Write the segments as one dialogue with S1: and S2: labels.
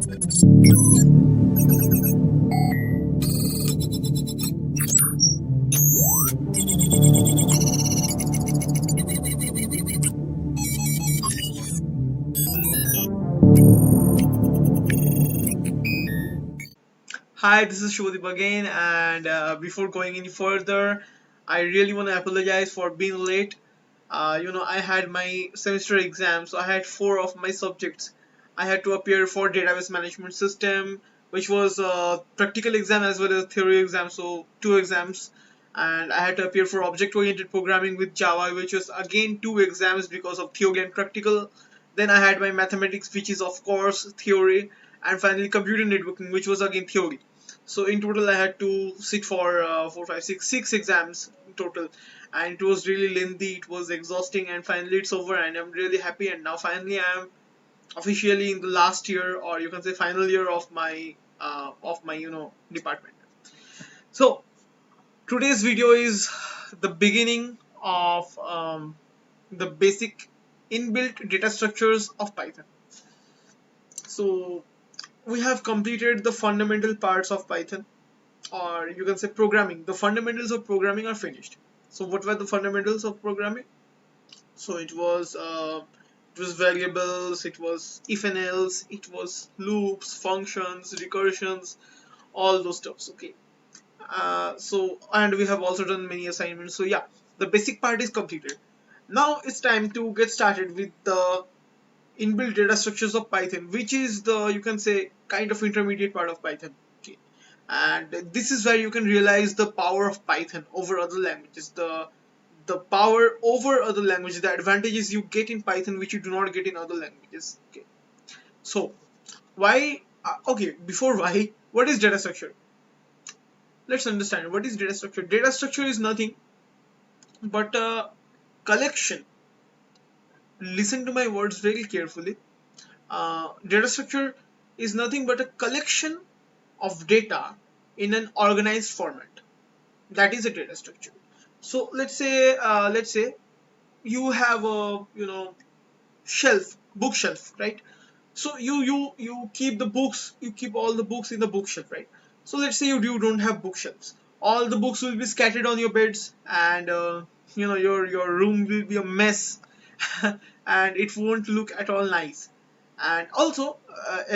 S1: Hi, this is Subhodeep again, and before going any further, I really want to apologize for being late. I had my semester exam, so I had four of my subjects. I had to appear for database management system, which was a practical exam as well as theory exam, so two exams. And I had to appear for object-oriented programming with Java, which was again two exams because of theory and practical. Then I had my mathematics, which is of course theory, and finally computer networking, which was again theory. So in total, I had to sit for 4, 5, 6 exams in total, and it was really lengthy. It was exhausting, and finally it's over, and I'm really happy. And now finally, I'm officially in the last year, or you can say final year of my department. So today's video is the beginning of the basic inbuilt data structures of Python. So we have completed the fundamental parts of Python, or you can say programming. The fundamentals of programming are finished. So what were the fundamentals of programming? So it was variables, it was if and else, it was loops, functions, recursions, all those stuffs. Okay. And we have also done many assignments. So yeah, the basic part is completed. Now it's time to get started with the inbuilt data structures of Python, which is the, you can say, kind of intermediate part of Python. Okay. And this is where you can realize the power of Python over other languages, the power over other languages, the advantages you get in Python which you do not get in other languages. Okay. So why okay, before why, what is data structure? Let's understand what is data structure. Data structure is nothing but a collection. Listen to my words very carefully. Data structure is nothing but a collection of data in an organized format. That is a data structure. So let's say you have a bookshelf, right? So you keep the books, you keep all the books in the bookshelf, right? So let's say you don't have bookshelves. All the books will be scattered on your beds, and your room will be a mess, and it won't look at all nice. And also,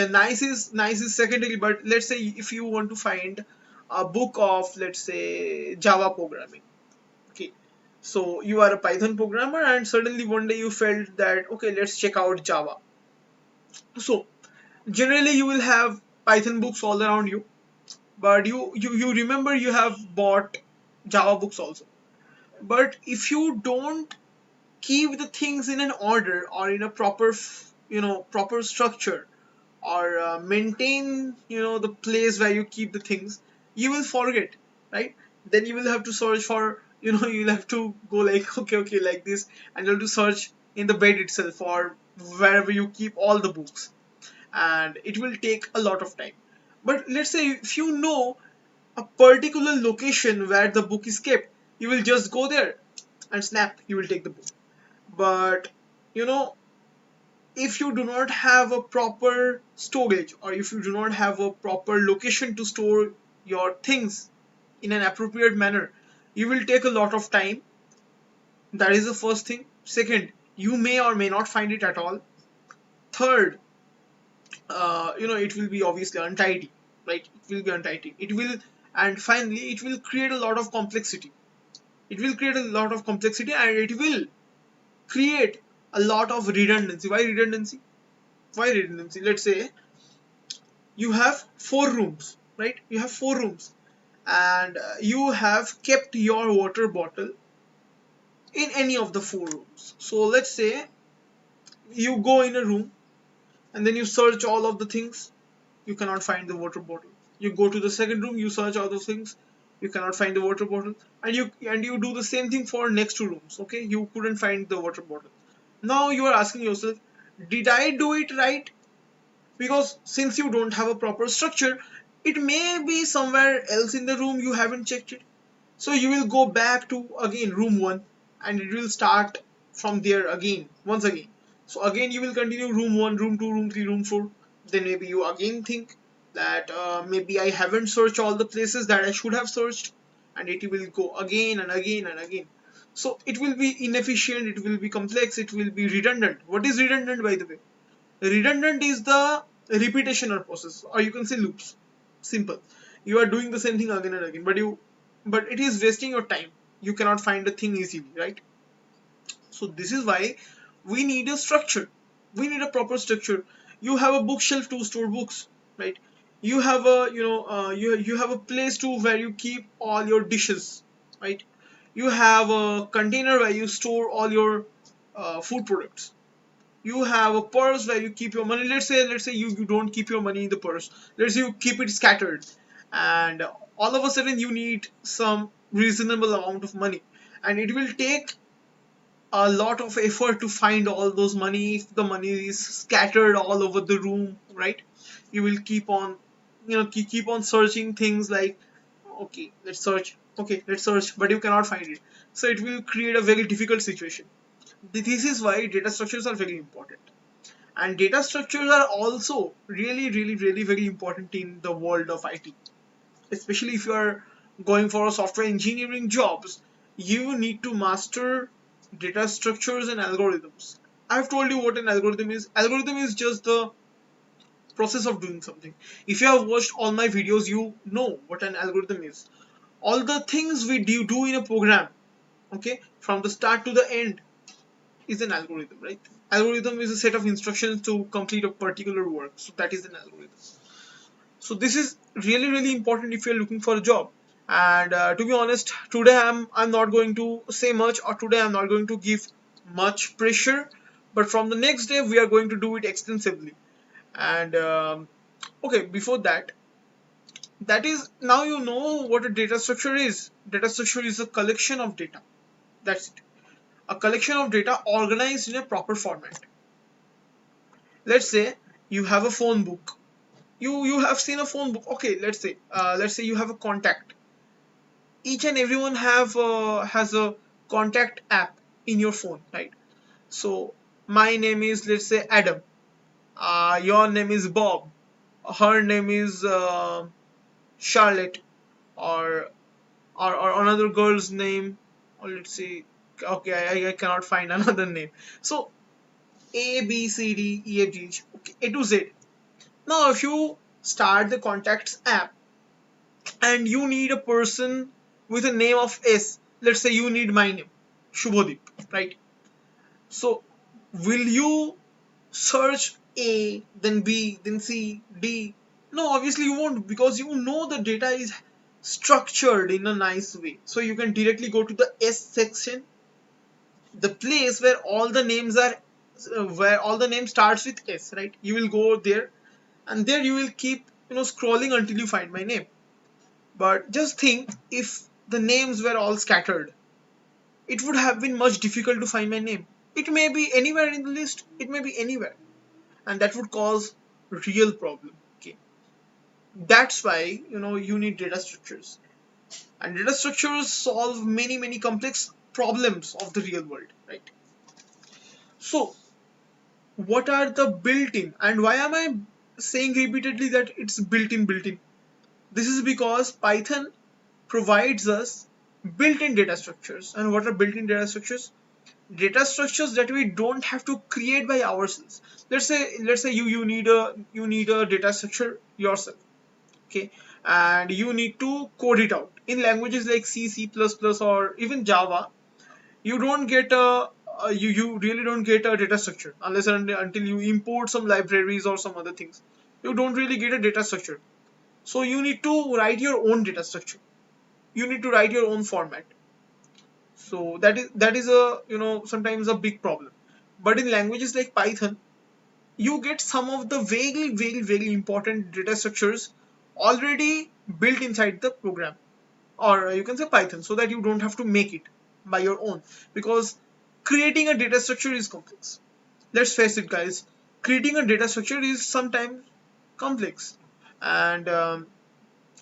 S1: nice is secondary. But let's say if you want to find a book of, let's say, Java programming. Okay, so you are a Python programmer, and suddenly one day you felt that, okay, let's check out Java. So generally you will have Python books all around you, but you remember you have bought Java books also. But if you don't keep the things in an order, or in a proper structure, or maintain the place where you keep the things, you will forget, right? Then you will have to search for, you'll have to go like, okay, like this, and you'll have to search in the bed itself, or wherever you keep all the books, and it will take a lot of time. But let's say if you know a particular location where the book is kept, you will just go there and snap, you will take the book. But you know if you do not have a proper storage, or if you do not have a proper location to store your things in an appropriate manner, you will take a lot of time. That is the first thing. Second, you may or may not find it at all. Third, it will be obviously untidy, right? It will be untidy, it will. And finally, it will create a lot of complexity. And it will create a lot of redundancy. Why redundancy? Let's say you have four rooms, right? You have four rooms, and you have kept your water bottle in any of the four rooms. So let's say you go in a room, and then you search all of the things, you cannot find the water bottle. You go to the second room, you search all those things, you cannot find the water bottle, and you do the same thing for next two rooms. Okay, you couldn't find the water bottle. Now you are asking yourself, did I do it right? Because since you don't have a proper structure, it may be somewhere else in the room, you haven't checked it. So you will go back to again room 1, and it will start from there again, once again. So again you will continue room 1, room 2, room 3, room 4. Then maybe you again think that maybe I haven't searched all the places that I should have searched, and it will go again and again and again. So it will be inefficient, it will be complex, it will be redundant. What is redundant, by the way? Redundant is the repetition process, or you can say loops. Simple. You are doing the same thing again and again, but it is wasting your time. You cannot find a thing easily, right? So this is why we need a structure. We need a proper structure. You have a bookshelf to store books, right? You have a you have a place to where you keep all your dishes, right? You have a container where you store all your food products. You have a purse where you keep your money. Let's say you don't keep your money in the purse. Let's say you keep it scattered, and all of a sudden you need some reasonable amount of money, and it will take a lot of effort to find all those money. If the money is scattered all over the room, right? You will keep on, keep on searching things like, okay, let's search, but you cannot find it. So it will create a very difficult situation. This is why data structures are very important. And data structures are also really, really, really very important in the world of IT. Especially if you are going for a software engineering jobs, you need to master data structures and algorithms. I've told you what an algorithm is. Algorithm is just the process of doing something. If you have watched all my videos, you know what an algorithm is. All the things we do in a program, okay, from the start to the end, is an algorithm, right? Algorithm is a set of instructions to complete a particular work. So that is an algorithm. So this is really, really important if you're looking for a job. And to be honest, today I'm not going to say much, or today I'm not going to give much pressure. But from the next day, we are going to do it extensively. And okay, before that, that is, now you know what a data structure is. Data structure is a collection of data. That's it. A collection of data organized in a proper format. Let's say you have a phone book. You have seen a phone book. Okay, let's say you have a contact. Each and everyone has a contact app in your phone, right? So my name is, let's say, Adam. Your name is Bob. Her name is Charlotte, or or another girl's name. Or let's see. Okay, I cannot find another name. So A, B, C, D, E, F, G, H, okay, A to Z. Now, if you start the contacts app and you need a person with a name of S, let's say you need my name, Subhodeep, right? So, will you search A, then B, then C, D? No, obviously you won't, because you know the data is structured in a nice way. So you can directly go to the S section, the place where all the names are, where all the name starts with S, right? You will go there, and there you will keep scrolling until you find my name. But just think, if the names were all scattered, it would have been much difficult to find my name. It may be anywhere in the list, it may be anywhere, and that would cause real problem. Okay, that's why you need data structures, and data structures solve many complex problems of the real world, right? So what are the built-in, and why am I saying repeatedly that it's built-in? This is because Python provides us built-in data structures. And what are built-in data structures? Data structures that we don't have to create by ourselves. Let's say you need a data structure yourself, okay, and you need to code it out in languages like C, C++, or even Java. You don't get a you really don't get a data structure unless and until you import some libraries or some other things. You don't really get a data structure. So you need to write your own data structure. You need to write your own format. So that is a sometimes a big problem. But in languages like Python, you get some of the very important data structures already built inside the program, or you can say Python, so that you don't have to make it by your own, because creating a data structure is complex. Let's face it, guys, creating a data structure is sometimes complex. And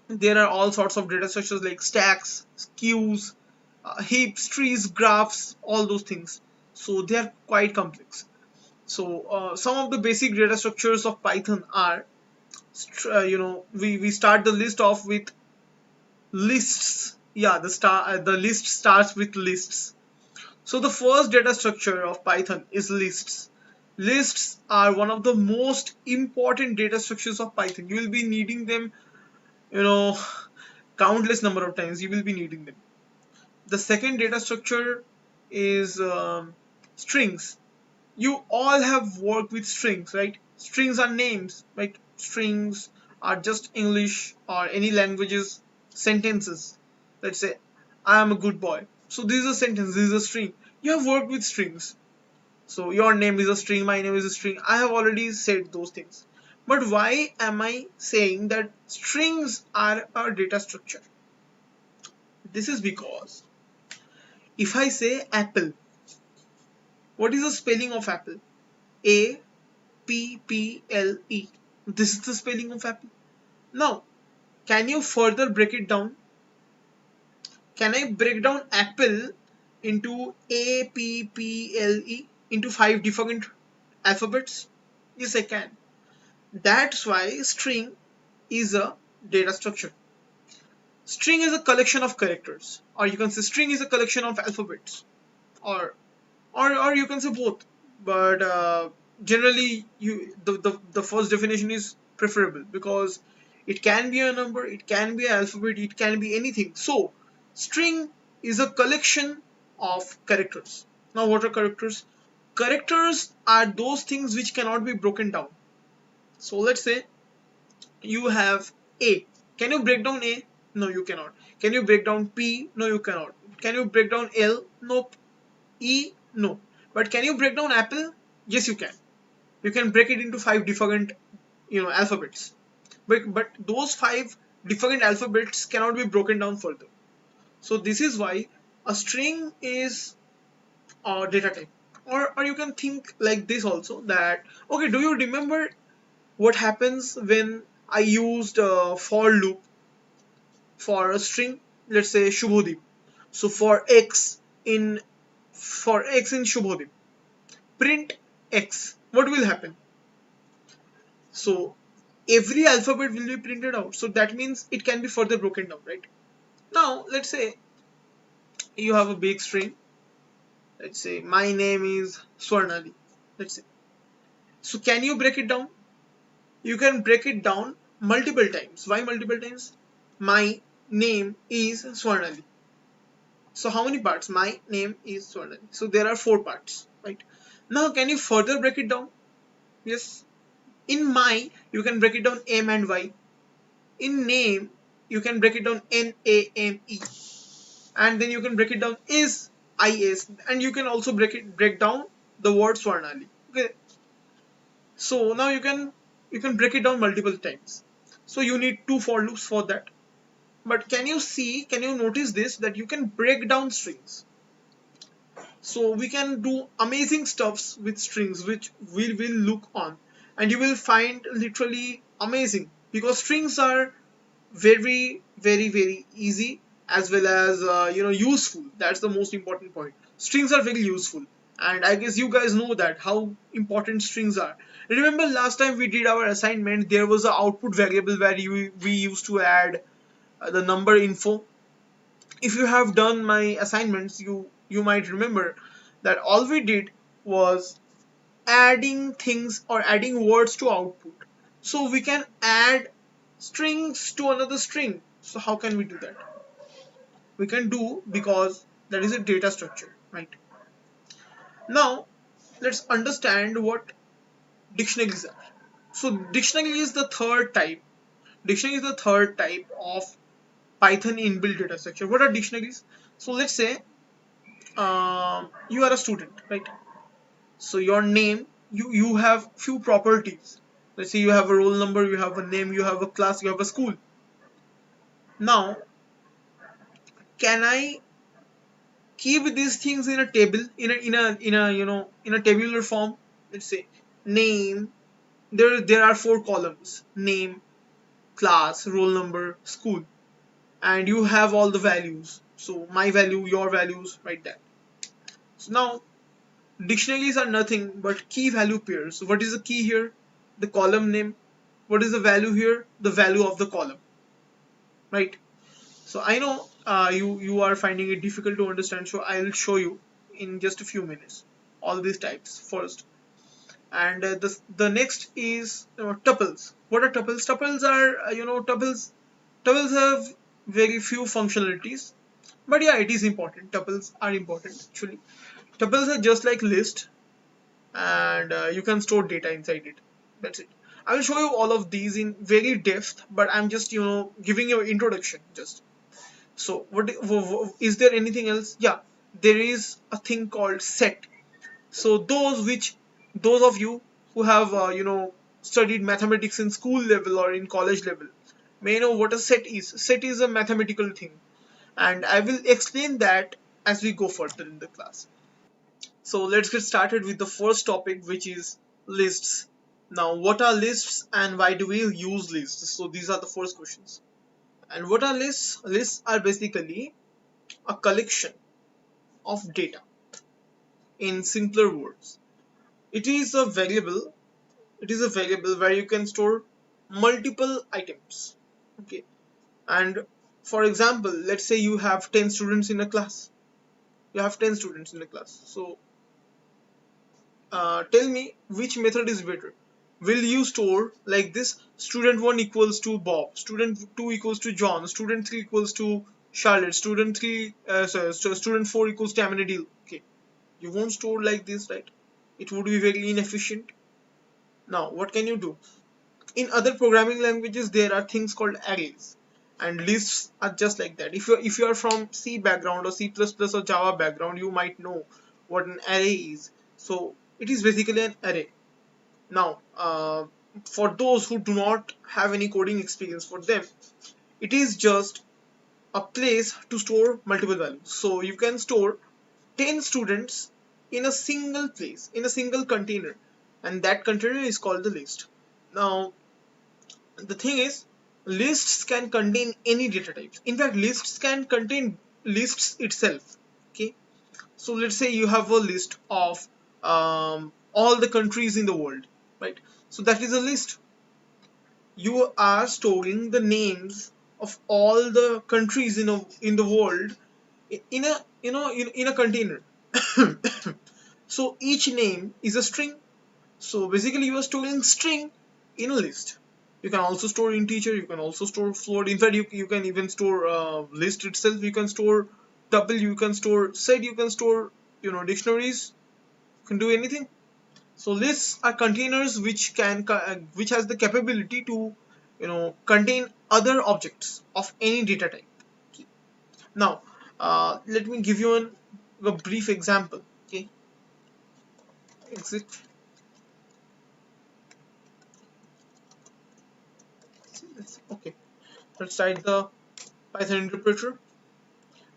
S1: there are all sorts of data structures like stacks, queues, heaps, trees, graphs, all those things. So they are quite complex. So some of the basic data structures of Python are, we start the list off with lists. Yeah, the list starts with lists. So the first data structure of Python is lists. Lists are one of the most important data structures of Python. You will be needing them, you know, countless number of times. You will be needing them. The second data structure is strings. You all have worked with strings, right? Strings are names, right? Strings are just English or any language's sentences. Let's say, I am a good boy. So this is a sentence, this is a string. You have worked with strings. So your name is a string, my name is a string. I have already said those things. But why am I saying that strings are a data structure? This is because if I say apple, what is the spelling of apple? Apple. This is the spelling of apple. Now, can you further break it down? Can I break down apple into Apple into 5 different alphabets? Yes, I can. That's why string is a data structure. String is a collection of characters, or you can say string is a collection of alphabets, or you can say both. But generally, the first definition is preferable because it can be a number, it can be an alphabet, it can be anything. So string is a collection of characters. Now what are characters? Characters are those things which cannot be broken down. So let's say you have A. Can you break down A? No, you cannot. Can you break down P? No, you cannot. Can you break down L? Nope. E? No. But can you break down apple? Yes, you can. You can break it into 5 different, alphabets. But those 5 different alphabets cannot be broken down further. So this is why a string is a data type. Or you can think like this also, that okay, do you remember what happens when I used a for loop for a string? Let's say Subhodeep. So for x in Subhodeep, print x. What will happen? So every alphabet will be printed out. So that means it can be further broken down, right? Now let's say you have a big string. Let's say my name is Swarnali. Let's say. So can you break it down? You can break it down multiple times. Why multiple times? My name is Swarnali. So how many parts? My name is Swarnali. So there are 4 parts, right? Now can you further break it down? Yes. In my, you can break it down M and Y. In name, you can break it down NAME. And then you can break it down is IS. And you can also break down the word Swarnali. Okay. So now you can break it down multiple times. So you need 2 for loops for that. But can you notice this, that you can break down strings? So we can do amazing stuffs with strings, which we will look on, and you will find literally amazing, because strings are very, very, very easy, as well as useful. That's the most important point. Strings are very useful, and I guess you guys know that how important strings are. Remember last time we did our assignment, there was an output variable where we used to add the number info. If you have done my assignments, you might remember that all we did was adding things or adding words to output. So we can add strings to another string. So how can we do that? We can do, because that is a data structure, right? Now let's understand what dictionaries are. So dictionary is the third type. Dictionary is the third type of Python inbuilt data structure. What are dictionaries? So let's say you are a student, right? So your name, you have few properties. Let's say you have a roll number, you have a name, you have a class, you have a school. Now can I keep these things in a table, in a tabular form? Let's say name, there are 4 columns: name, class, roll number, school, and you have all the values. So my value, your values, right there. So Dictionaries are nothing but key value pairs. What is the key here? The column name. What is the value here? The value of the column, right? So I know you are finding it difficult to understand, so I'll show you in just a few minutes all these types first. And the next is tuples. What are tuples? Tuples are tuples have very few functionalities, but yeah, it is important. Tuples are important actually. Tuples are just like list, and you can store data inside it. That's it. I will show you all of these in very depth, but I'm just giving you an introduction just. So what is there anything else? Yeah, there is a thing called set. So those of you who have studied mathematics in school level or in college level may know what a set is. Set is a mathematical thing, and I will explain that as we go further in the class. So let's get started with the first topic, which is lists. Now, what are lists and why do we use lists? So these are the first questions. And what are lists? Lists are basically a collection of data. In simpler words, it is a variable. It is a variable where you can store multiple items. Okay. And for example, let's say you have 10 students in a class. You have 10 students in a class. So tell me which method is better. Will you store like this: student 1 equals to Bob, student 2 equals to John, student 3 equals to Charlotte, student 4 equals to Amenadiel? Okay, you won't store like this, right? It would be very inefficient. Now what can you do? In other programming languages there are things called arrays, and lists are just like that. If you are from C background or C++ or Java background, you might know what an array is. So it is basically an array. Now for those who do not have any coding experience, for them it is just a place to store multiple values. So you can store 10 students in a single place, in a single container, and that container is called the list. Now the thing is, lists can contain any data types. In fact, lists can contain lists itself. Okay, so let's say you have a list of all the countries in the world, right? So that is a list. You are storing the names of all the countries in the world in a in a container. So each name is a string. So basically you are storing string in a list. You can also store integer, you can also store float. In fact, you can even store list itself. You can store tuple, you can store set, you can store dictionaries. You can do anything. So lists are containers which has the capability to contain other objects of any data type. Now let me give you a brief example. Okay, exit. Okay, let's start the Python interpreter,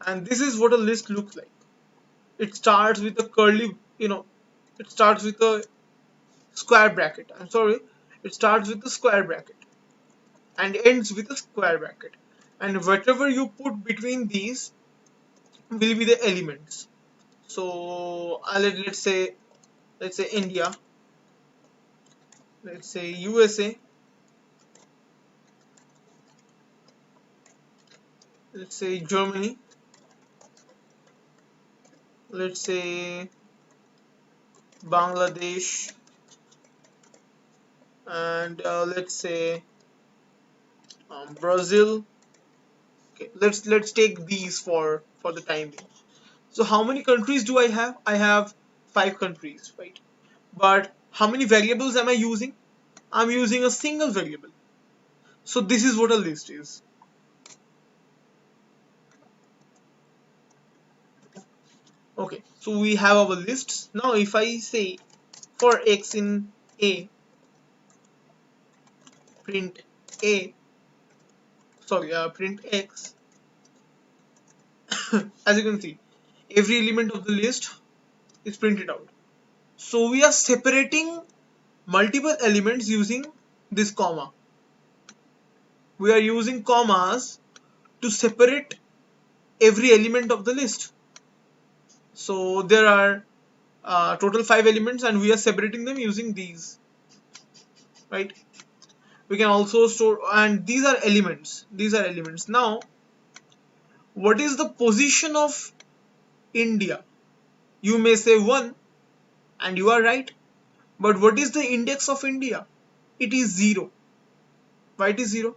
S1: and this is what a list looks like. It starts with a curly, it starts with a square bracket. I'm sorry, it starts with a square bracket and ends with a square bracket, and whatever you put between these will be the elements. So let's say India, let's say USA, let's say Germany, let's say Bangladesh, and let's say Brazil. Okay, let's take these for the time being. So how many countries do I have? I have 5 countries, right? But how many variables am I using? I'm using a single variable. So this is what a list is. Okay, so we have our lists. Now if I say for x in A, print A, print x, as you can see, every element of the list is printed out. So we are separating multiple elements using this comma. We are using commas to separate every element of the list. So there are total 5 elements, and we are separating them using these, right? We can also store, and these are elements. Now, what is the position of India? You may say 1, and you are right. But what is the index of India? It is 0. Why it is 0?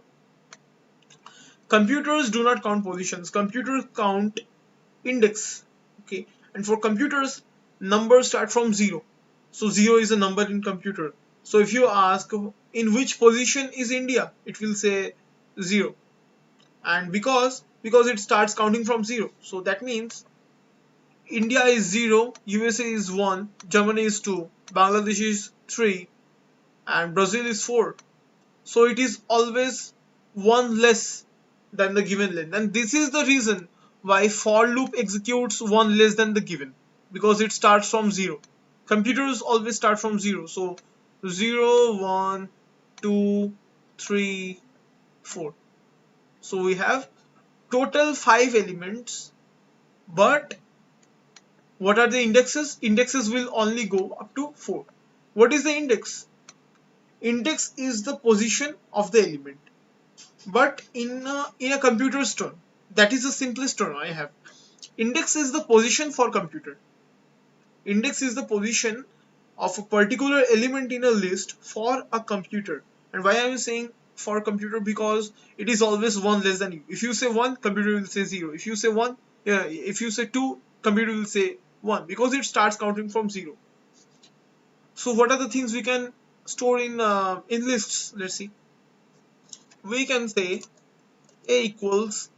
S1: Computers do not count positions. Computers count index. Okay. And for computers, numbers start from 0. So 0 is a number in computer. So if you ask in which position is India, it will say 0. And because it starts counting from 0, so that means India is 0, USA is 1, Germany is 2, Bangladesh is 3, and Brazil is 4. So it is always 1 less than the given length, and this is the reason why for loop executes 1 less than the given, because it starts from 0. Computers always start from 0, so 0, 1, 2, 3, 4. So we have total 5 elements, but what are the indexes? Indexes will only go up to 4. What is the index? Index is the position of the element, but in a computer's term, that is the simplest term I have. Index is the position for computer. Index is the position of a particular element in a list for a computer. And why am I saying for computer? Because it is always 1 less than you. If you say 1, computer will say 0. If you say 1, yeah, if you say 2, computer will say 1, because it starts counting from 0. So what are the things we can store in lists? Let's see. We can say a equals,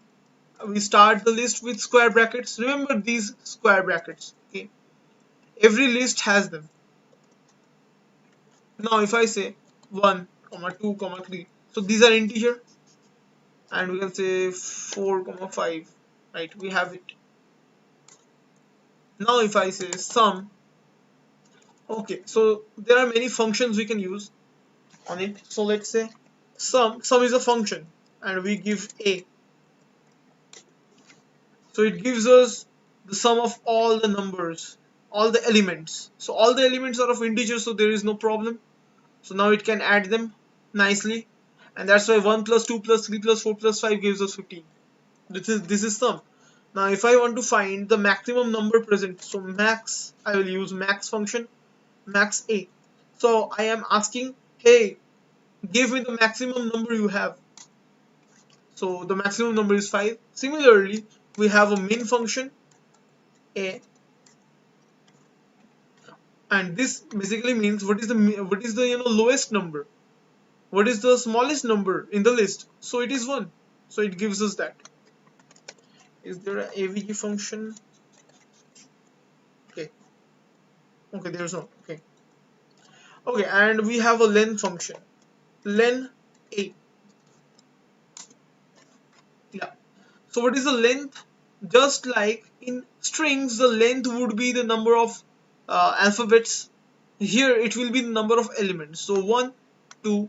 S1: we start the list with square brackets. Remember these square brackets. Okay, every list has them. Now if I say 1, 2, 3, so these are integer, and we can say 4, 5, right? We have it. Now if I say sum, okay, so there are many functions we can use on it. So let's say sum is a function, and we give a, so it gives us the sum of all the numbers, all the elements. So all the elements are of integers, so there is no problem. So now it can add them nicely, and that's why 1 plus 2 plus 3 plus 4 plus 5 gives us 15. This is sum. Now if I want to find the maximum number present, so max, I will use max function, max a. So I am asking, hey, give me the maximum number you have. So the maximum number is 5. Similarly, we have a min function a, and this basically means what is the lowest number, what is the smallest number in the list. So it is 1, so it gives us that. Is there an avg function? Okay, there's no. Okay, and we have a len function, len a. Yeah, so what is the length? Just like in strings, the length would be the number of alphabets. Here it will be the number of elements. So 1, 2,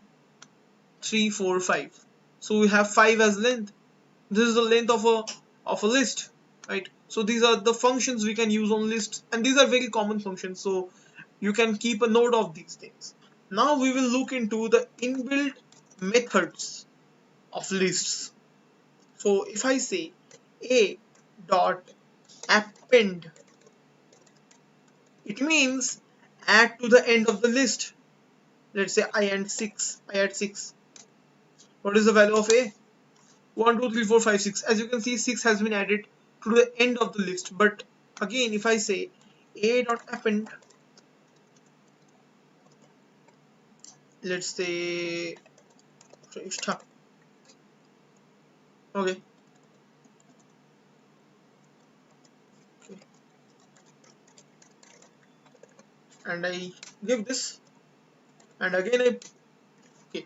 S1: 3, 4, 5. So we have 5 as length. This is the length of a list, right? So these are the functions we can use on lists, and these are very common functions, so you can keep a note of these things. Now we will look into the inbuilt methods of lists. So if I say a dot append, it means add to the end of the list. Let's say I add 6. What is the value of a? 1, 2, 3, 4, 5, 6. As you can see, 6 has been added to the end of the list. But again, if I say a dot append, let's say okay. And I give this, and again I, okay.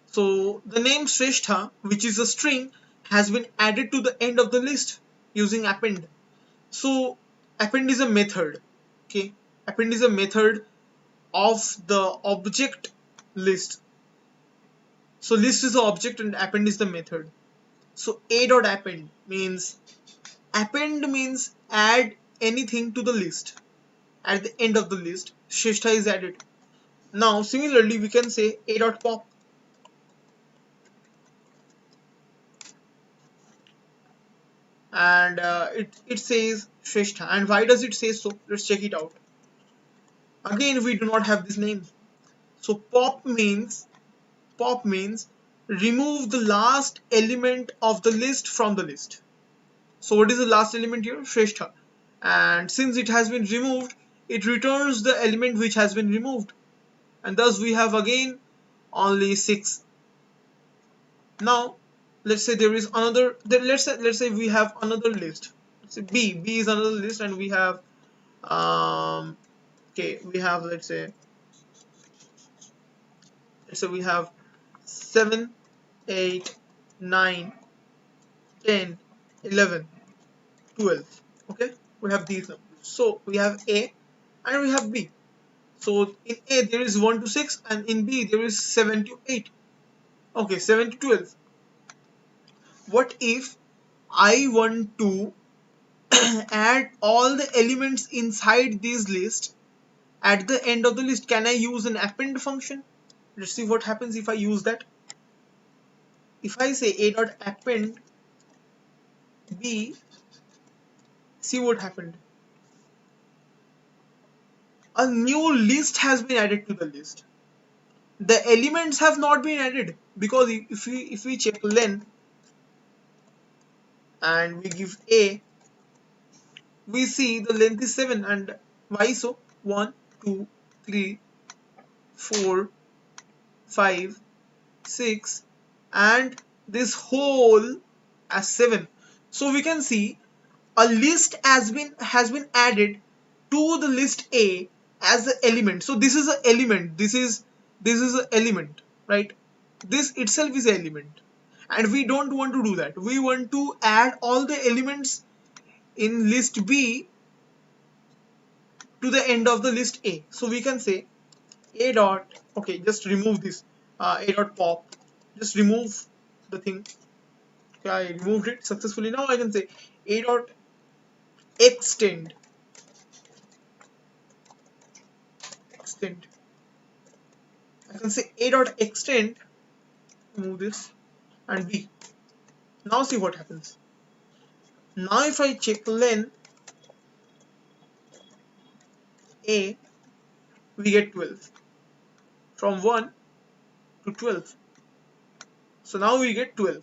S1: So the name Shrestha, which is a string, has been added to the end of the list using append. So append is a method. Okay, append is a method of the object list. So list is the object and append is the method. So a dot append means add anything to the list. at the end of the list, Shrestha is added. Now similarly we can say a dot pop, and it says Shrestha. And why does it say so? Let's check it out. Again, we do not have this name. So pop means remove the last element of the list from the list. So what is the last element here? Shrestha. And since it has been removed, it returns the element which has been removed. And thus we have again only 6. Now let's say there is another, let's say we have another list. Let's say B is another list, and we have okay, we have let's say we have 7, 8, 9, 10, 11, 12. Okay, we have these numbers. So we have A and we have B. So in A there is 1 to 6, and in B there is 7 to 8. Okay, 7 to 12. What if I want to add all the elements inside this list at the end of the list? Can I use an append function? Let's see what happens if I use that. If I say a dot append B, see what happened. A new list has been added to the list. The elements have not been added, because if we check len and we give A, we see the length is 7. And why so? 1, 2, 3, 4, 5, 6, and this whole as 7. So we can see a list has been added to the list A as the element. So this is an element, this is an element, right? This itself is an element, and we don't want to do that. We want to add all the elements in list B to the end of the list A. So we can say a dot, okay, just remove this a dot pop, just remove the thing. Okay, I removed it successfully. Now I can say a dot extend. I can say a dot extend, remove this, and B. Now see what happens. Now if I check len A, we get 12. From 1 to 12. So now we get 12.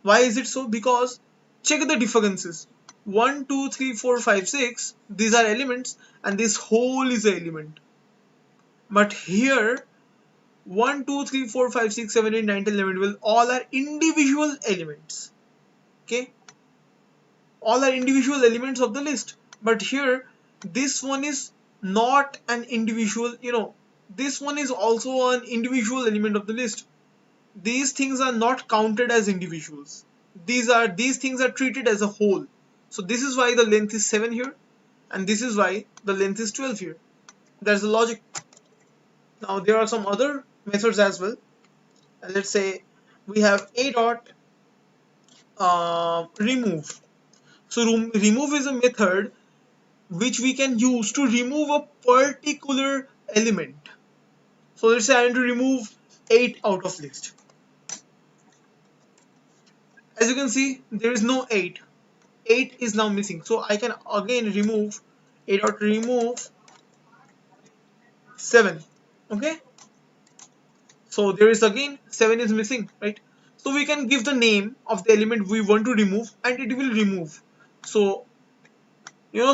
S1: Why is it so? Because check the differences. 1, 2, 3, 4, 5, 6. These are elements, and this whole is an element. But here 1, 2, 3, 4, 5, 6, 7, 8, 9, 10, 11, 12 all are individual elements. Okay, all are individual elements of the list. But here this one is not an individual, this one is also an individual element of the list. These things are not counted as individuals. These things are treated as a whole. So this is why the length is 7 here, and this is why the length is 12 here. That's the logic. Now there are some other methods as well. Let's say we have a dot remove. So remove is a method which we can use to remove a particular element. So let's say I want to remove 8 out of list. As you can see, there is no 8. 8 is now missing. So I can again remove a dot remove 7. Okay. So there is again 7 is missing, right? So we can give the name of the element we want to remove, and it will remove. So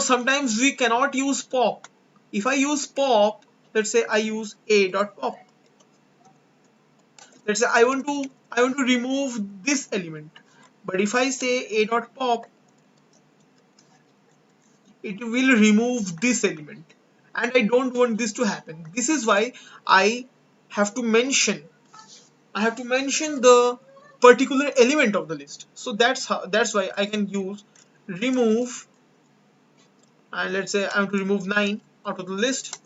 S1: sometimes we cannot use pop. If I use pop, let's say I use a dot pop. Let's say I want to remove this element. But if I say a dot pop, it will remove this element, and I don't want this to happen. This is why I have to mention the particular element of the list. So that's why I can use remove, and let's say I want to remove 9 out of the list.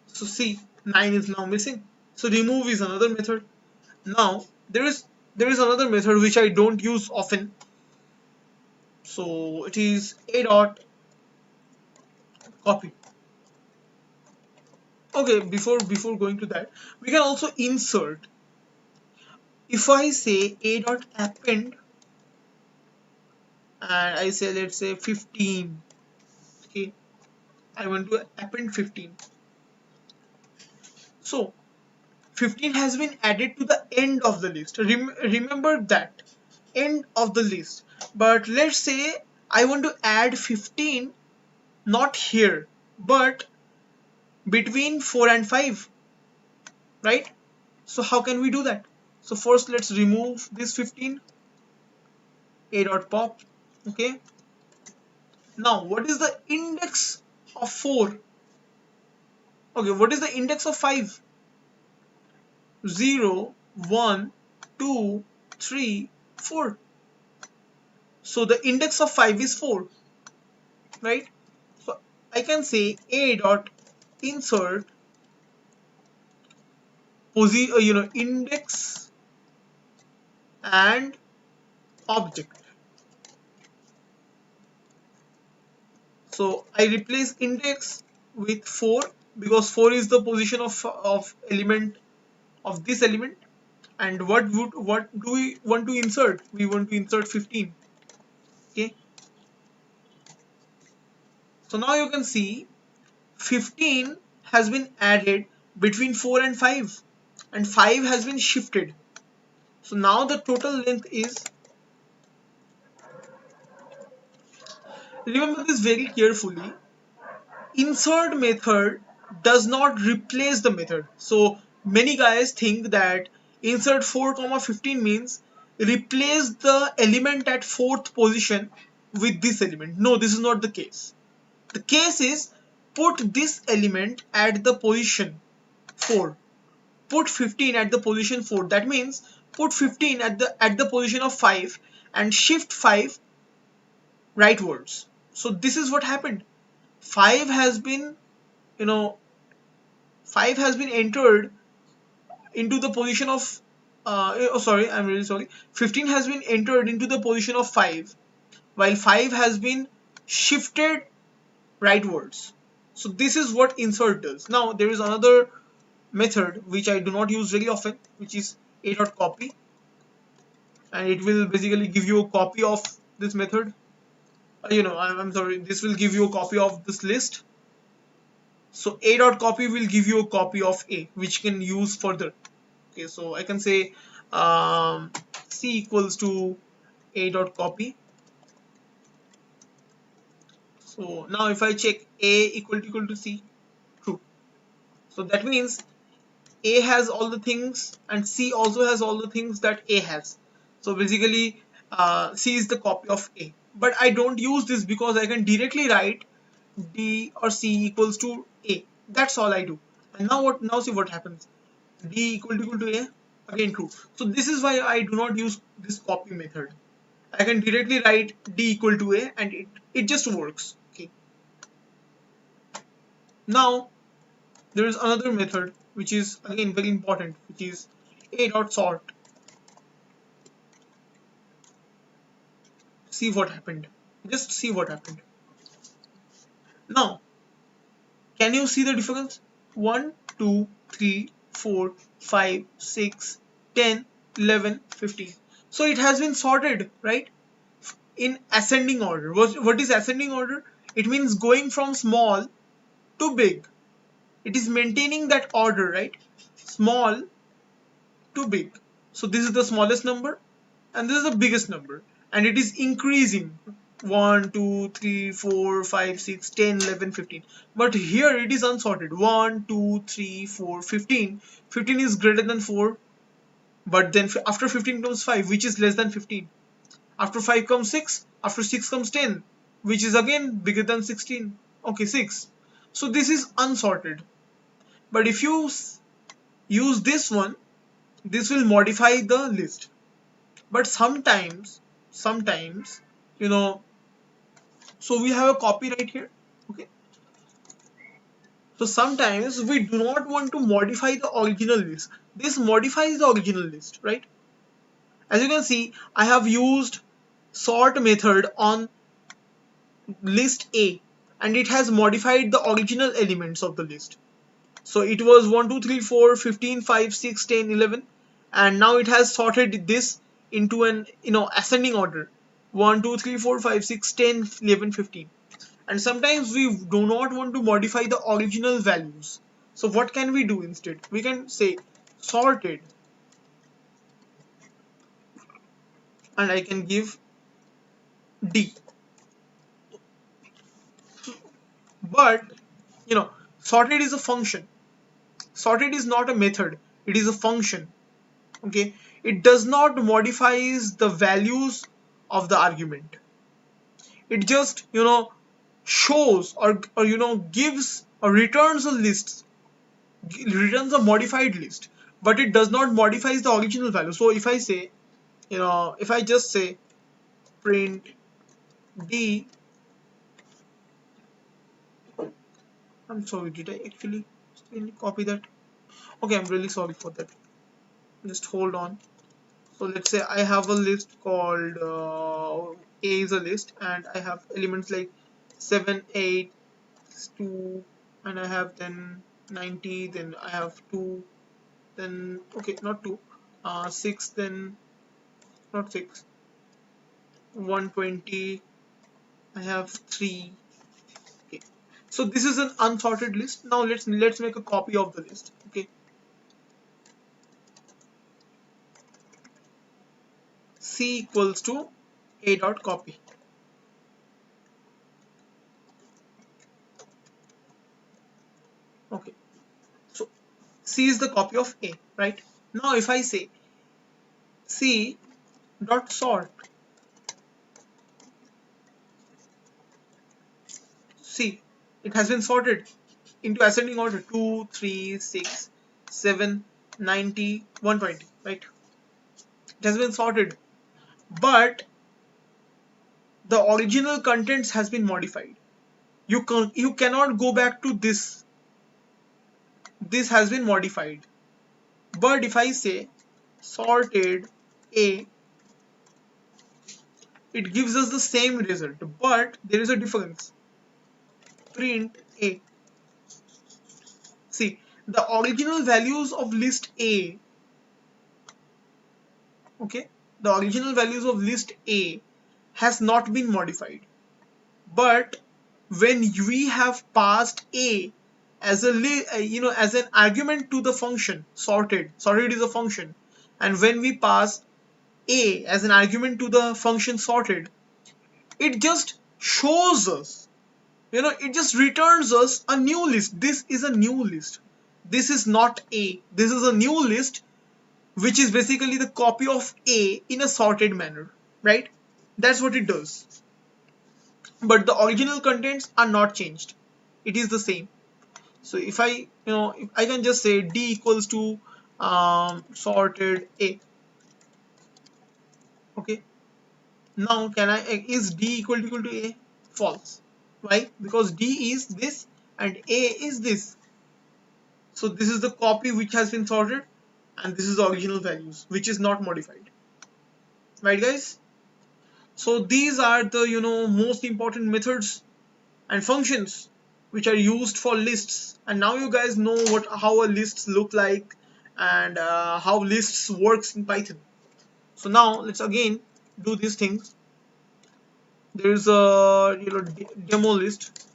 S1: So see, 9 is now missing. So remove is another method. Now there is another method which I don't use often. So it is a dot copy. Okay, before going to that, we can also insert. If I say a dot append and I say, let's say 15, okay, I want to append 15. So 15 has been added to the end of the list. Remember that, end of the list. But let's say I want to add 15 not here but between 4 and 5, right? So how can we do that? So first let's remove this 15, a dot pop. Okay, now what is the index of 4? Okay, what is the index of 5? 0, 1, 2, 3, 4. So the index of 5 is 4, right? So I can say a dot insert index and object. So I replace index with 4 because 4 is the position of element of this element. And what do we want to insert? We want to insert 15. Okay. So now you can see 15 has been added between 4 and 5 has been shifted. So now the total length is, remember this very carefully, insert method does not replace the method. So many guys think that insert 4, 15 means replace the element at 4th position with this element. No, this is not the case. The case is put this element at the position 4. Put 15 at the position 4. That means put 15 at the position of 5 and shift 5 rightwards. So this is what happened. 5 has been, 5 has been entered into the position of sorry, I'm really sorry. 15 has been entered into the position of 5 while 5 has been shifted rightwards. So this is what insert does. Now there is another method which I do not use very often, which is a.copy, and it will basically give you a copy of this method. I'm sorry, this will give you a copy of this list. So a.copy will give you a copy of a, which you can use further. Okay, so I can say c equals to a.copy. So now if I check a equal to c, true. So that means a has all the things and c also has all the things that a has. So basically c is the copy of a. But I don't use this because I can directly write d or c equals to a. That's all I do. And now see what happens. D equal to a, again true. So this is why I do not use this copy method. I can directly write d equal to a and it just works. Okay. Now there is another method which is again very important, which is a.sort. See what happened. Just see what happened. Now can you see the difference? 1, 2, 3, 4, 5, 6, 10, 11, 15. So it has been sorted, right? In ascending order. What is ascending order? It means going from small to big. It is maintaining that order, right? Small to big. So this is the smallest number and this is the biggest number, and it is increasing 1, 2, 3, 4, 5, 6, 10, 11, 15. But here it is unsorted. 1, 2, 3, 4, 15. 15 is greater than 4, but then after 15 comes 5, which is less than 15. After 5 comes 6, after 6 comes 10, which is again bigger than 16. Okay, 6. So this is unsorted. But if you use this one, this will modify the list. But sometimes, so we have a copy right here. Okay. So sometimes we do not want to modify the original list. This modifies the original list, right? As you can see, I have used sort method on list A. and it has modified the original elements of the list. So it was 1 2 3 4 15 5 6 10 11, and now it has sorted this into an ascending order: 1 2 3 4 5 6 10 11 15. And sometimes we do not want to modify the original values, so what can we do instead? We can say sorted, and I can give D. But sorted is a function. Sorted is not a method, it is a function. Okay, it does not modifies the values of the argument. It just shows or gives or returns a list, returns a modified list, but it does not modifies the original value. So if I say, if I just say print D, I'm sorry, did I actually copy that? Okay, I'm really sorry for that. Just hold on. So let's say I have a list called A is a list, and I have elements like 7 8 2, and I have then 90, then I have 2, then okay, not 2, 6, then not 6, 120, I have 3. Okay, so this is an unsorted list. Now let's make a copy of the list. Okay, C equals to A dot copy. Okay, so C is the copy of A, right? Now if I say C dot sort, see, it has been sorted into ascending order: 2 3 6 7 90 120, right? It has been sorted, but the original contents has been modified. You cannot go back to this. This has been modified. But if I say sorted A, it gives us the same result, but there is a difference. Print A. See, the original values of list A, okay, the original values of list A has not been modified. But when we have passed A as as an argument to the function sorted is a function, and when we pass A as an argument to the function sorted, it just shows us, it just returns us a new list. This is a new list. This is not A. This is a new list, which is basically the copy of A in a sorted manner, right? That's what it does. But the original contents are not changed. It is the same. So if if I can just say D equals to sorted A. Okay. Now is D equal to A? False. Why? Because D is this and A is this. So this is the copy which has been sorted, and this is the original values which is not modified. Right, guys? So these are the most important methods and functions which are used for lists. And now you guys know how a lists look like, and how lists works in Python. So now let's again do these things. There is a demo list,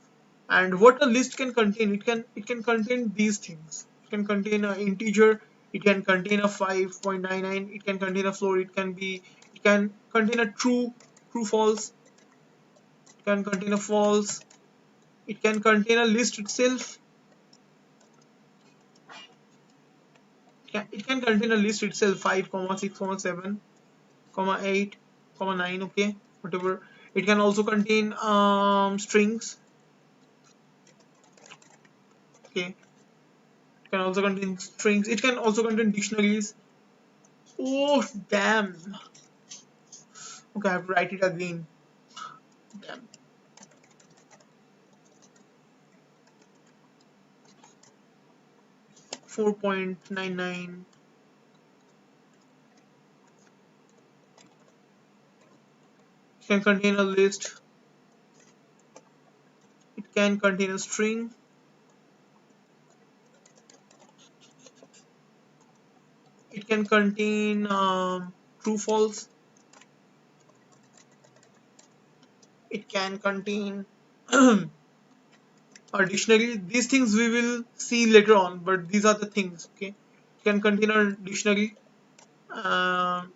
S1: and what a list can contain, it can contain these things. It can contain an integer, it can contain a 5.99, it can contain a float, it can contain a true false, it can contain a false, it can contain a list itself, it can contain a list itself: 5, 6, 7, 8, 9, okay, whatever. It can also contain strings, okay. It can also contain strings. It can also contain dictionaries. Oh damn. Okay, I have to write it again. Damn. .99. It can contain a list. It can contain a string, it can contain true false, it can contain a dictionary. These things we will see later on, but these are the things. Okay, it can contain a dictionary. um,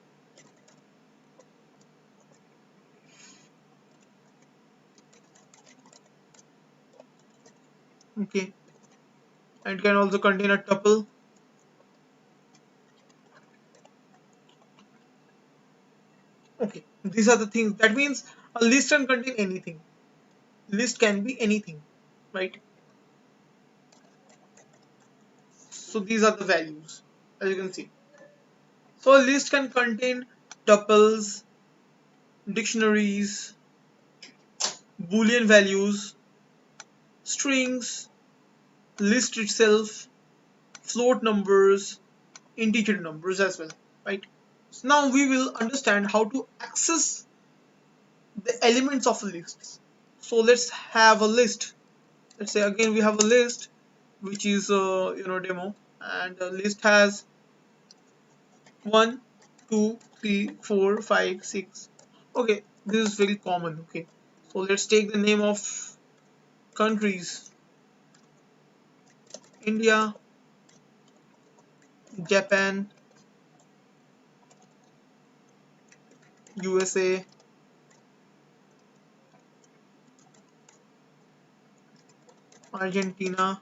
S1: okay, and it can also contain a tuple. Okay, these are the things. That means a list can contain anything. List can be anything, right? So these are the values, as you can see. So a list can contain tuples, dictionaries, boolean values, strings, list itself, float numbers, integer numbers as well, right? So now we will understand how to access the elements of a list. So let's have a list. Let's say again we have a list which is demo, and the list has 1, 2, 3, 4, 5, 6. Okay, this is very common. Okay, so let's take the name of countries: India, Japan, USA, Argentina,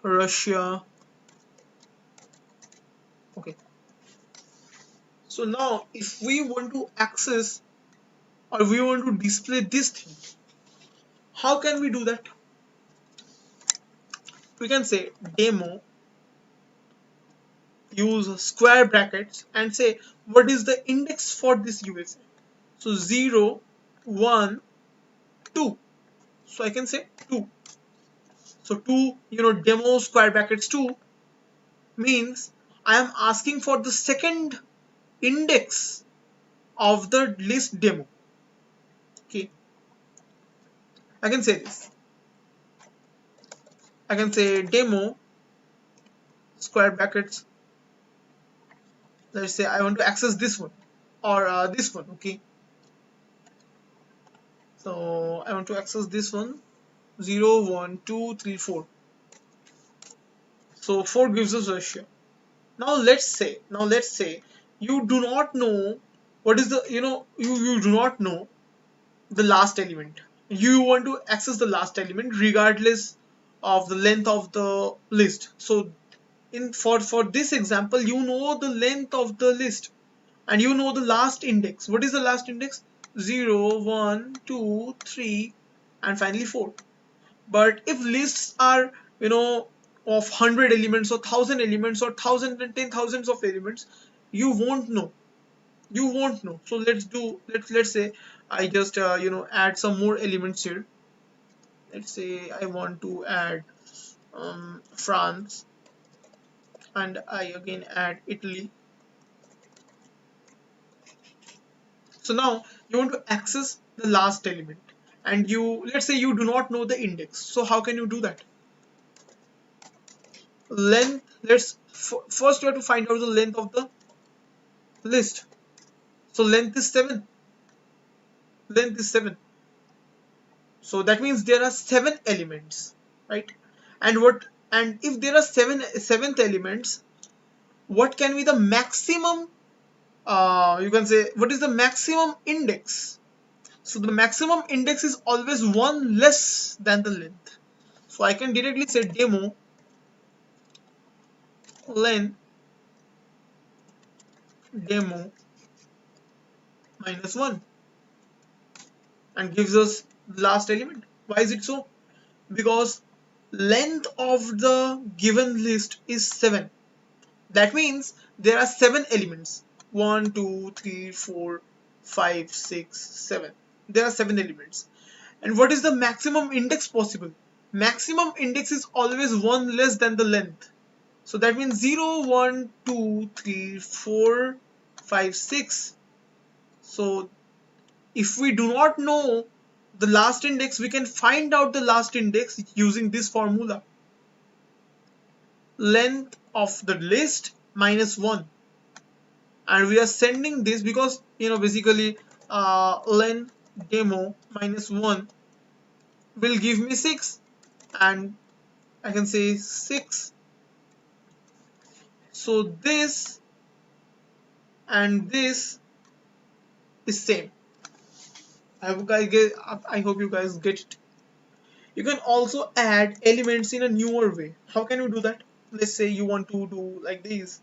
S1: Russia. Okay, so now if we want to access or we want to display this thing, how can we do that? We can say demo, use square brackets and say what is the index for this USA. So 0, 1, 2. So I can say 2. So 2, demo square brackets 2 means I am asking for the second index of the list demo. Okay, I can say this. I can say demo square brackets. Let's say I want to access this one or this one. Okay, so I want to access this one. 0, 1, 2, 3, 4. So 4 gives us Russia. Now let's say you do not know what is the you do not know the last element. You want to access the last element regardless of the length of the list. So in for this example, you know the length of the list and you know the last index. What is the last index? 0, 1, 2, 3, and finally 4. But if lists are of 100 elements or 1000 elements or 1000 and 10,000s of elements, you won't know. So let's say I just add some more elements here. Let's say I want to add France, and I again add Italy. So now you want to access the last element, and let's say you do not know the index. So how can you do that? Length. First you have to find out the length of the list. So length is 7. Length is 7. So that means there are 7 elements, right? And if there are seventh elements, what can be the maximum? You can say what is the maximum index? So the maximum index is always 1 less than the length. So I can directly say demo length demo minus 1 and gives us the last element. Why is it so? Because length of the given list is 7. That means there are 7 elements. 1, 2, 3, 4, 5, 6, 7. There are 7 elements. And what is the maximum index possible? Maximum index is always 1 less than the length. So that means 0, 1, 2, 3, 4, 5, 6. So if we do not know the last index, we can find out the last index using this formula: length of the list minus 1. And we are sending this because basically len demo minus 1 will give me 6, and I can say 6. So this and this is same. I hope you guys get it. You can also add elements in a newer way. How can you do that? Let's say you want to do like this.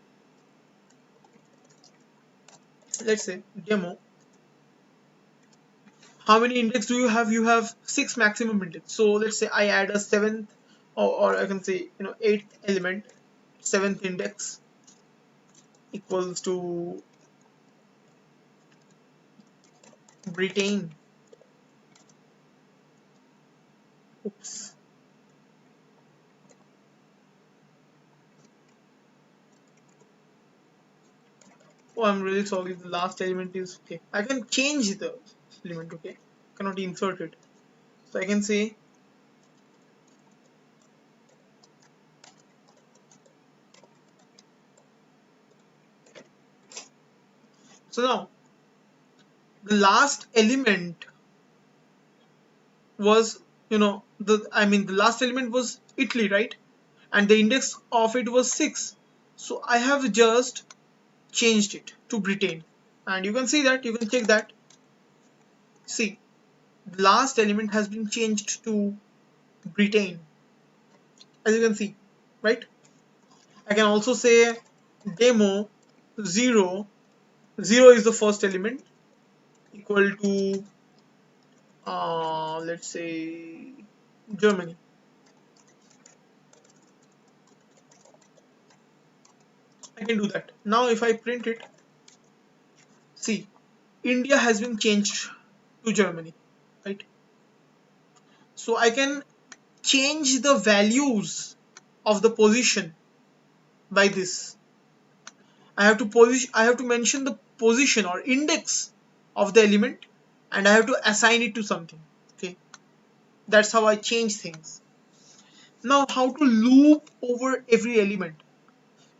S1: Let's say demo. How many index do you have? You have 6 maximum index. So let's say I add a 7th, or I can say 8th element, 7th index equals to Britain. Oops. Oh, I'm really sorry. The last element is okay. I can change the element. Okay, cannot insert it. So I can say so. Now the last element was the last element was Italy, right? And the index of it was 6. So I have just changed it to Britain, and you can see that, you can check that. See, the last element has been changed to Britain, as you can see, right? I can also say demo 0, 0 is the first element, equal to let's say Germany. I can do that. Now if I print it, see, India has been changed to Germany, right? So I can change the values of the position by this. I have to mention the position or index of the element, and I have to assign it to something. Okay, that's how I change things. Now, how to loop over every element?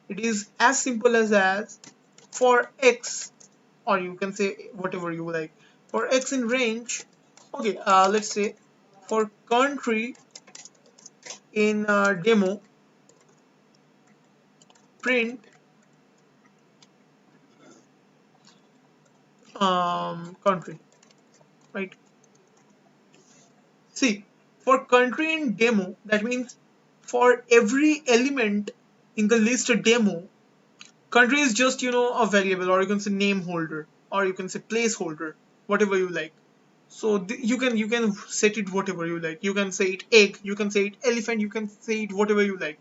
S1: It is as simple as for x, or you can say whatever you like. For x in range, okay, let's say for country in demo, print country, right? See, for country in demo, that means for every element in the list demo, country is just a variable, or you can say name holder, or you can say placeholder, whatever you like. So you can set it whatever you like. You can say it egg, you can say it elephant, you can say it whatever you like.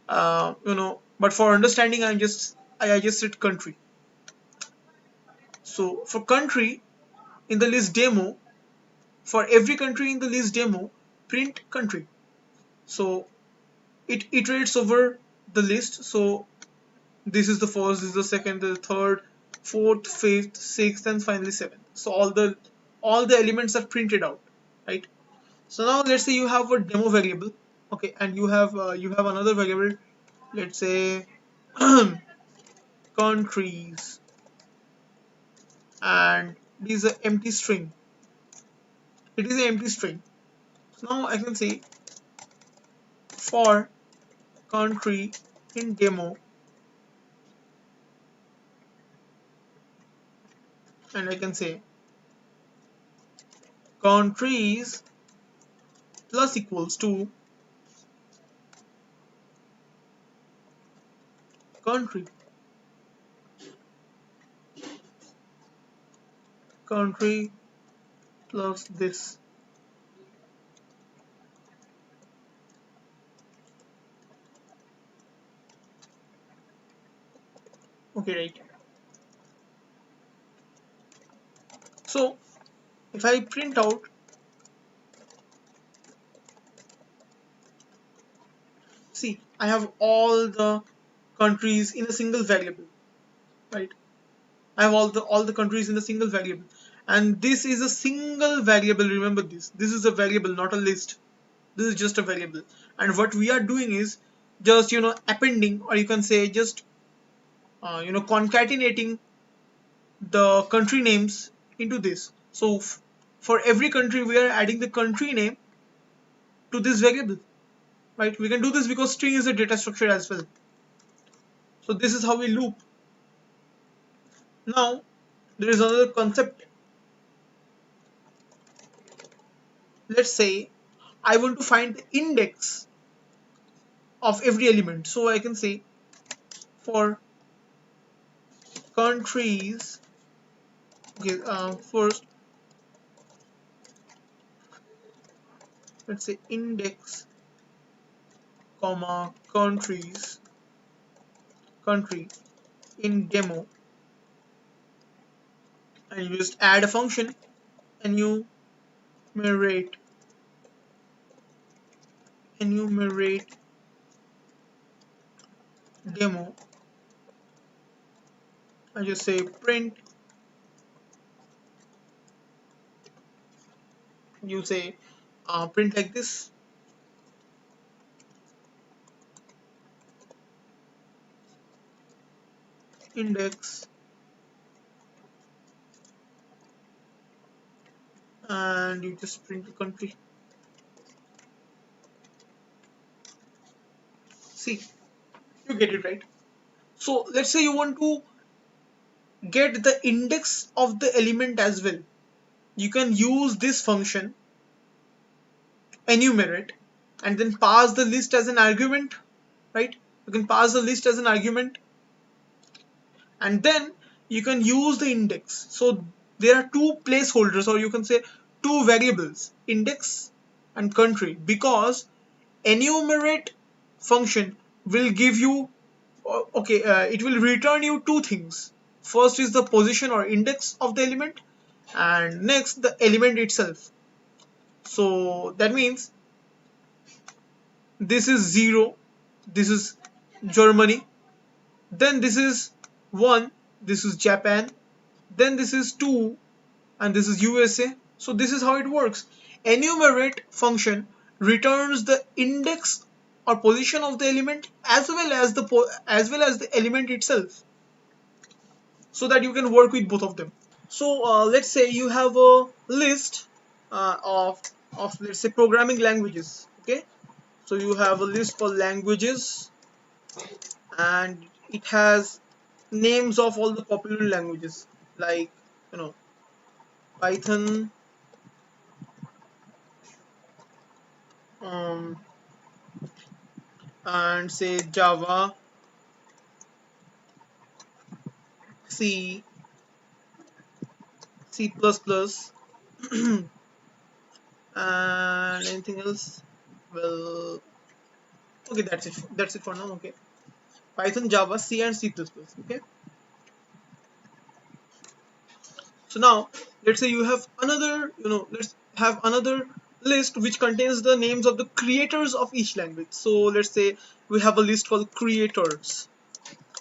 S1: But for understanding, I just said country. So for country in the list demo, for every country in the list demo, print country. So it iterates over the list. So this is the first, this is the second, the third, fourth, fifth, sixth, and finally seventh. So all the elements are printed out, right? So now let's say you have a demo variable, okay, and you have another variable, let's say countries, and it is an empty string. It is an empty string. So now I can say for country in demo, and I can say countries plus equals to country, country plus this. Okay, right. So if I print out, see, I have all the countries in a single variable, right? I have all the countries in a single variable, and this is a single variable. Remember this is a variable, not a list. This is just a variable, and what we are doing is just appending, or you can say just concatenating the country names into this. So for every country we are adding the country name to this variable, right? We can do this because string is a data structure as well. So this is how we loop. Now there is another concept. Let's say I want to find the index of every element, so I can say for countries, okay, first let's say index comma country in demo, and you just add a function enumerate demo, and just say print, you say print like this, index, and you just print the country. See, you get it, right? So let's say you want to get the index of the element as well. You can use this function enumerate and then pass the list as an argument, right? You can pass the list as an argument, and then you can use the index. So there are two placeholders, or you can say two variables, index and country, because enumerate function will give you it will return you two things. First is the position or index of the element, and next the element itself. So that means this is 0, this is Germany, then this is 1, this is Japan, then this is 2, and this is USA. So this is how it works. Enumerate function returns the index or position of the element as well as the element itself, so that you can work with both of them. So let's say you have a list of let's say programming languages. Okay, so you have a list for languages, and it has names of all the popular languages, like Python, um, and say Java, C, C++, and anything else. Well, okay, that's it for now. Okay, Python, Java, C, and C++. Okay, so now let's say you have another, let's have another list which contains the names of the creators of each language. So let's say we have a list called creators,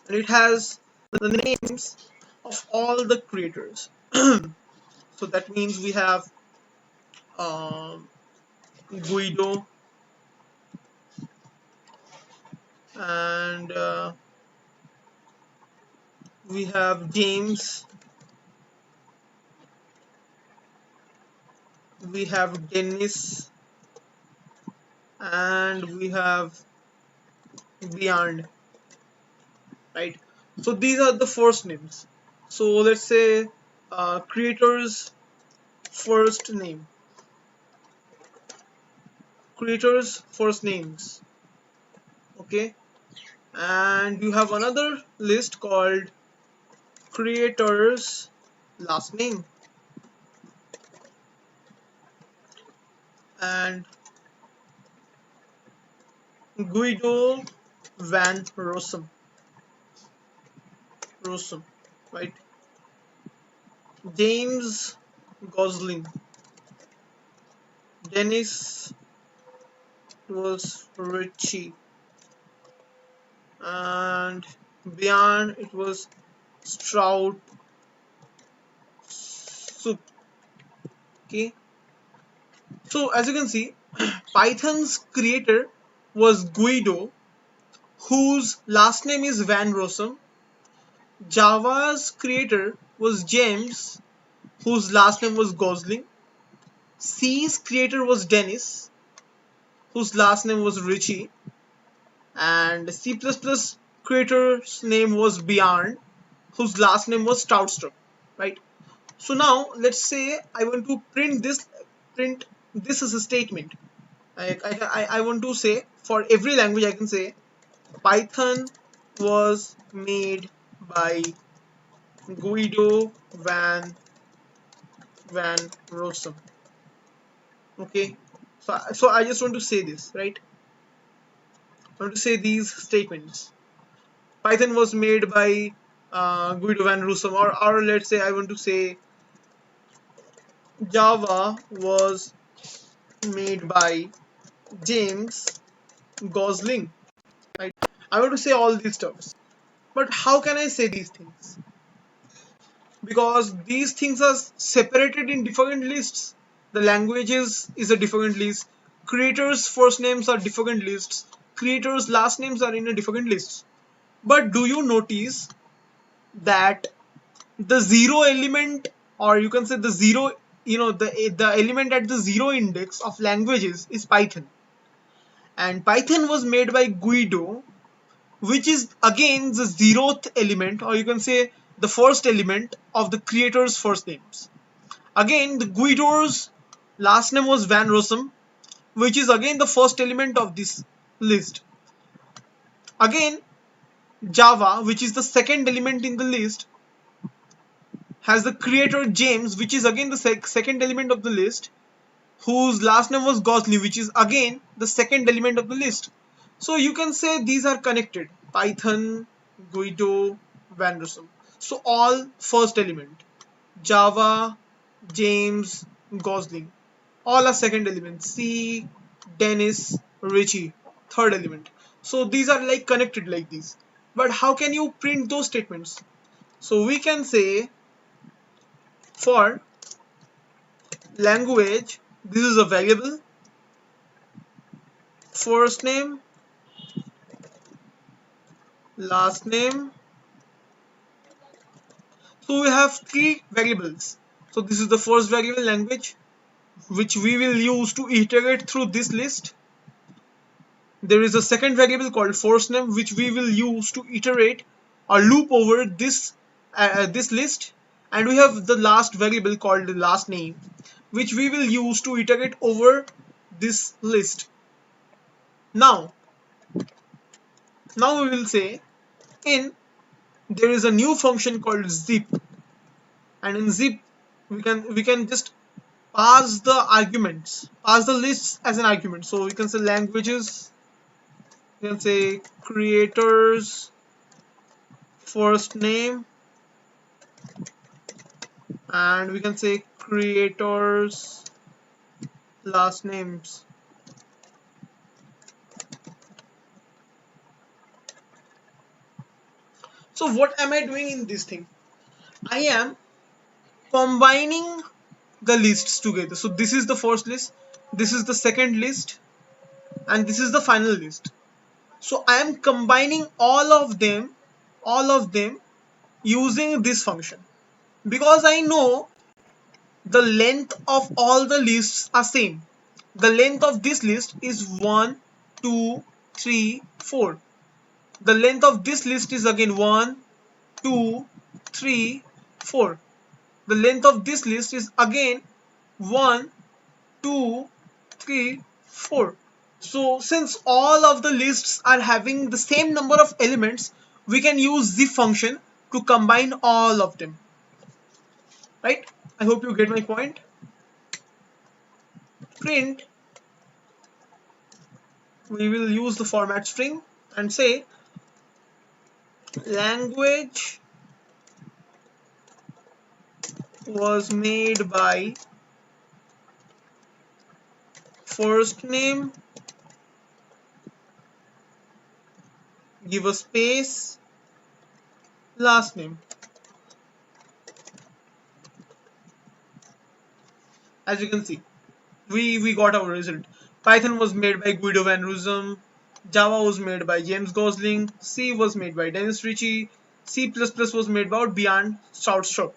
S1: and it has the names of all the creators. So that means we have um, Guido, and we have James, we have Dennis, and we have Beyond, right? So these are the first names. So let's say creators first name, creators first names. Okay, and you have another list called creators last name, and Guido van Rossum, right? James Gosling, Dennis was Richie, and beyond it was Stroud Soup. Okay, so as you can see, Python's creator was Guido, whose last name is Van Rossum. Java's creator was James, whose last name was Gosling. C's creator was Dennis, whose last name was Ritchie. And C++ creator's name was Bjarne, whose last name was Stoutstrup, right? So now let's say I want to print this as a statement. I want to say for every language I can say Python was made by Guido van Rossum. Okay, so I just want to say this, right? I want to say these statements. Python was made by Guido van Rossum, or let's say I want to say Java was made by James Gosling. Right? I want to say all these stuffs. But how can I say these things? Because these things are separated in different lists. The languages is a different list. Creators' first names are different lists. Creators' last names are in a different list. But do you notice that the zero element, or you can say the zero, the element at the zero index of languages is Python, and Python was made by Guido, which is again the zeroth element, or you can say the first element of the creator's first names. Again, the Guido's last name was Van Rossum, which is again the first element of this list. Again, Java, which is the second element in the list, has the creator James, which is again the second element of the list, whose last name was Gosling, which is again the second element of the list. So you can say these are connected. Python, Guido, Van Rossum. So all first element. Java, James, Gosling. All are second element. C, Dennis, Ritchie, third element. So these are like connected like this. But how can you print those statements? So we can say for language, this is a variable, first name, last name. So we have three variables. So this is the first variable, language, which we will use to iterate through this list. There is a second variable called first name, which we will use to iterate or loop over this list. And we have the last variable called the last name, which we will use to iterate over this list. Now we will say in there is a new function called zip, and in zip we can just pass the arguments, pass the lists as an argument. So we can say languages, we can say creators first name, and we can say creators last names. So what am I doing in this thing? I am combining the lists together. So this is the first list, this is the second list, and this is the final list. So I am combining all of them using this function, because I know the length of all the lists are same. The length of this list is 1, 2, 3, 4. The length of this list is again 1, 2, 3, 4. The length of this list is again 1, 2, 3, 4. So since all of the lists are having the same number of elements, we can use zip function to combine all of them. Right? I hope you get my point. Print, we will use the format string and say language was made by first name, give a space, last name. As you can see, we got our result. Python was made by Guido van Rossum, Java was made by James Gosling, C was made by Dennis Ritchie, C++ was made by Bjorn Stroustrup.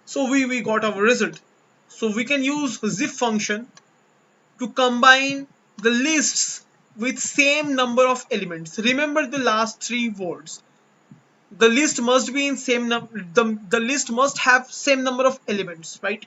S1: So we got our result. So we can use zip function to combine the lists with same number of elements. Remember the last three words. The list must be in the list must have same number of elements, right?